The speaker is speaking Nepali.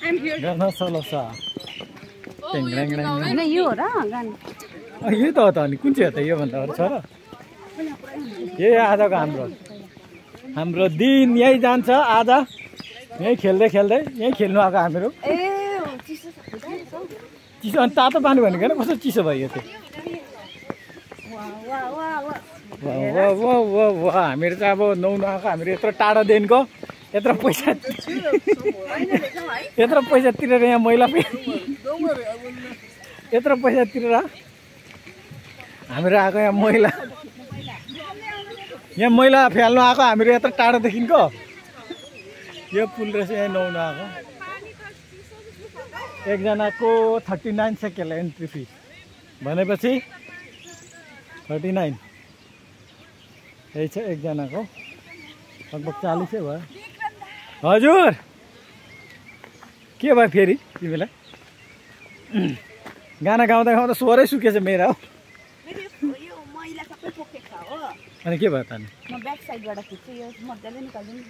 गाना चलाउँछ होइन यो हो र गाना यही त हो त अनि कुन चाहिँ हो त योभन्दा अरू छ र यही आजको हाम्रो दिन यही जान्छ आज यही खेल्दै खेल्दै यही खेल्नु आएको हामीहरू चिसो अनि तातो पानी भनेको होइन कस्तो चिसो भयो त्यो हामीहरू चाहिँ अब नुहाउनु आएको हामीहरू यत्रो टाढोदेखिको यत्रो पैसा तिरेर यहाँ मैला यत्रो पैसा तिरेर हामीहरू आएको यहाँ मैला फ्याल्नु आएको हामीहरू यत्रो टाढोदेखिको यो पुल रहेछ यहाँ नुहाउनु आएको एकजनाको 39 सेकेन्ड एन्ट्री फी भनेपछि 39 यही छ एकजनाको लगभग 40 भयो हजुर के भयो फेरि तिमीलाई गाना गाउँदा गाउँदा स्वरै सुकेछ मेरो अनि के भयो त अनि म ब्याक साइडबाट खिच्छु यो मजाले निकाल्दिनु